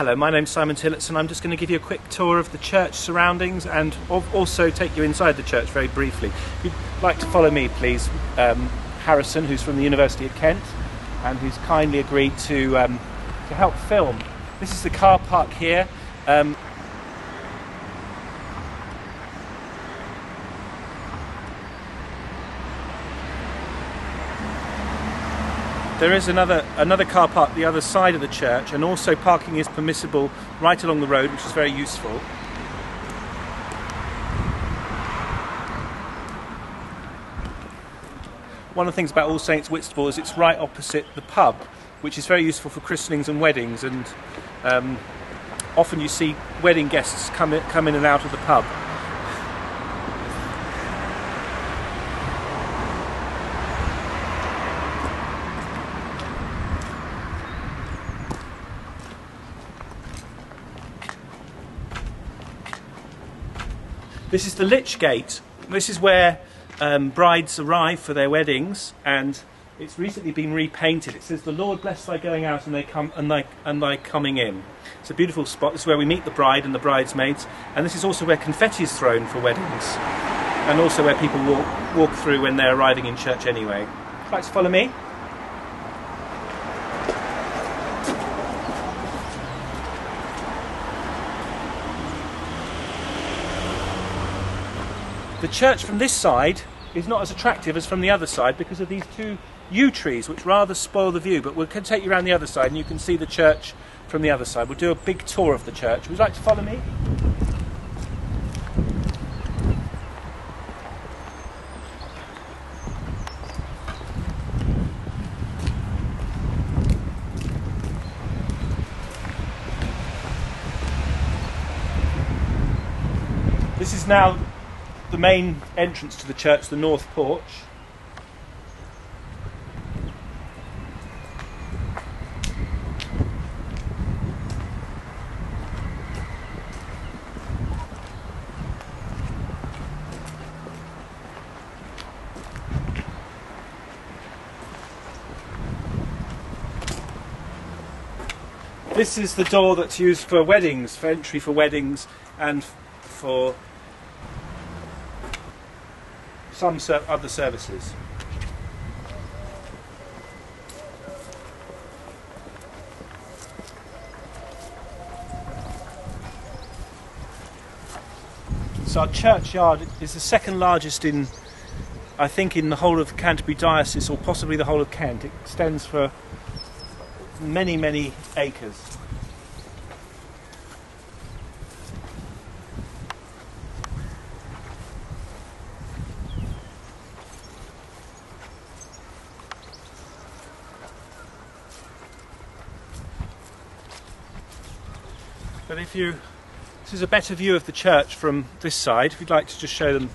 Hello, my name's Simon Tillotson. I'm just going to give you a quick tour of the church surroundings and also take you inside the church very briefly. If you'd like to follow me, please. Harrison, who's from the University of Kent and who's kindly agreed to help film. This is the car park here. There is another car park the other side of the church, and also parking is permissible right along the road, which is very useful. One of the things about All Saints Whitstable is it's right opposite the pub, which is very useful for christenings and weddings, and often you see wedding guests come in and out of the pub. This is the Lich Gate. This is where brides arrive for their weddings, and it's recently been repainted. It says, "The Lord bless thy going out and thy coming in." It's a beautiful spot. This is where we meet the bride and the bridesmaids, and this is also where confetti is thrown for weddings, and also where people walk through when they're arriving in church anyway. Would you like to follow me? The church from this side is not as attractive as from the other side because of these two yew trees, which rather spoil the view, but we'll take you around the other side and you can see the church from the other side. We'll do a big tour of the church. Would you like to follow me? This is now the main entrance to the church, the north porch. This is the door that's used for weddings, for entry for weddings and for some other services. So our churchyard is the second largest I think in the whole of Canterbury Diocese, or possibly the whole of Kent. It extends for many, many acres. But this is a better view of the church from this side, if you'd like to just show them.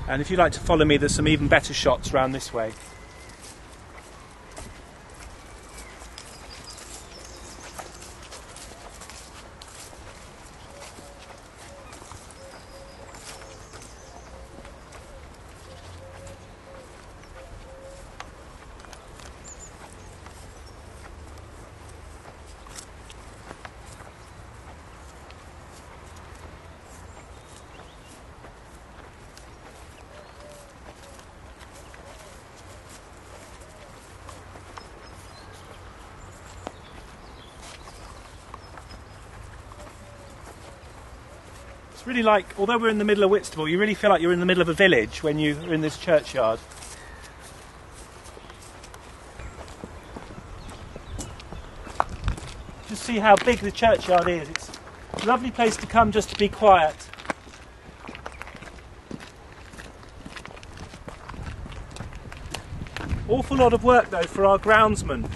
And if you'd like to follow me, there's some even better shots around this way. It's really like, although we're in the middle of Whitstable, you really feel like you're in the middle of a village when you're in this churchyard. Just see how big the churchyard is. It's a lovely place to come just to be quiet. Awful lot of work though for our groundsman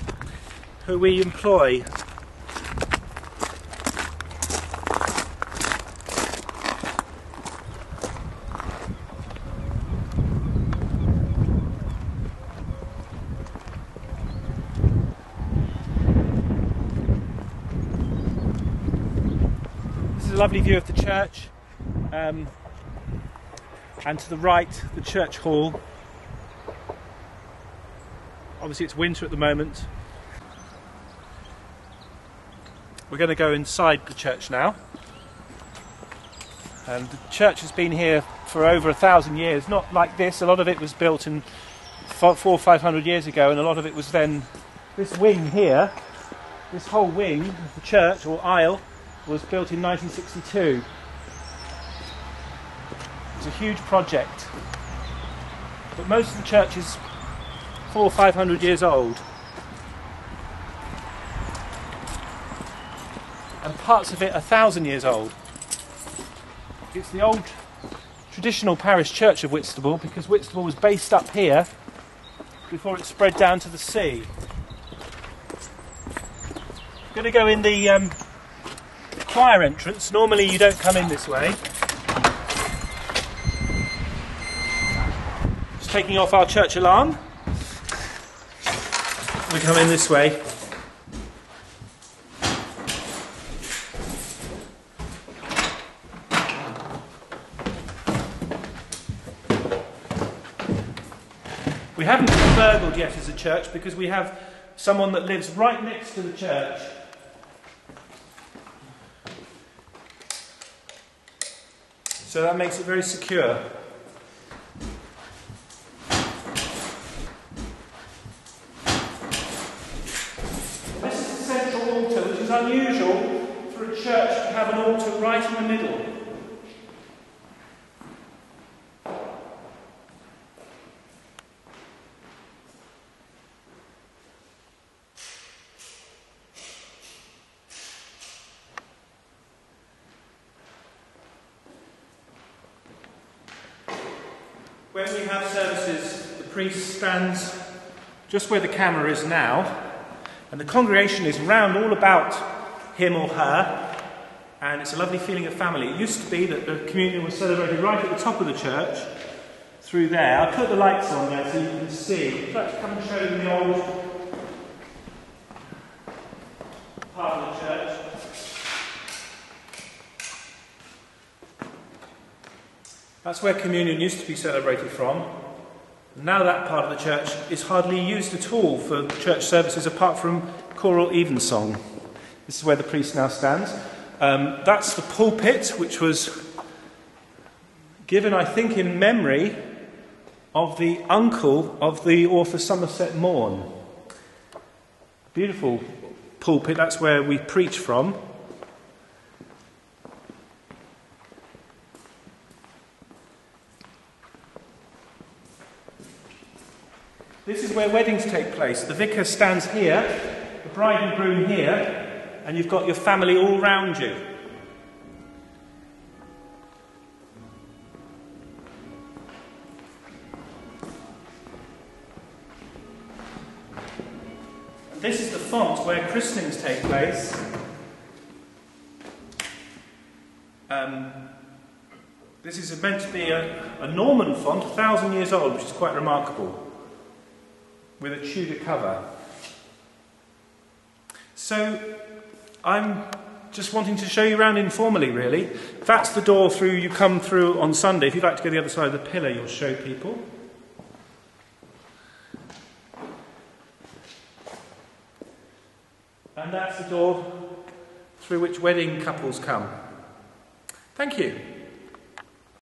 who we employ. This is a lovely view of the church. and to the right the church hall. Obviously it's winter at the moment. We're going to go inside the church now. And the church has been here for over 1,000 years, not like this. A lot of it was built in 400 or 500 years ago, and a lot of it was then, this wing here, this whole wing of the church, or aisle, was built in 1962. It's a huge project. But most of the church is 400 or 500 years old. And parts of it are 1,000 years old. It's the old traditional parish church of Whitstable, because Whitstable was based up here before it spread down to the sea. I'm going to go in the choir entrance. Normally you don't come in this way. Just taking off our church alarm. We come in this way. We haven't been burgled yet as a church because we have someone that lives right next to the church. So that makes it very secure. This is the central altar, which is unusual for a church to have an altar right in the middle. When we have services, the priest stands just where the camera is now, and the congregation is round all about him or her, and it's a lovely feeling of family. It used to be that the communion was celebrated right at the top of the church, through there. I'll put the lights on there so you can see. I'd like to come and show you the old part of the church. That's where communion used to be celebrated from. Now that part of the church is hardly used at all for church services apart from choral evensong. This is where the priest now stands. That's the pulpit, which was given, I think, in memory of the uncle of the author Somerset Maugham. Beautiful pulpit, that's where we preach from. This is where weddings take place. The vicar stands here, the bride and groom here, and you've got your family all round you. And this is the font where christenings take place. This is meant to be a Norman font, 1,000 years old, which is quite remarkable, with a Tudor cover. So I'm just wanting to show you around informally, really. That's the door through you come through on Sunday. If you'd like to go to the other side of the pillar, you'll show people. And that's the door through which wedding couples come. Thank you.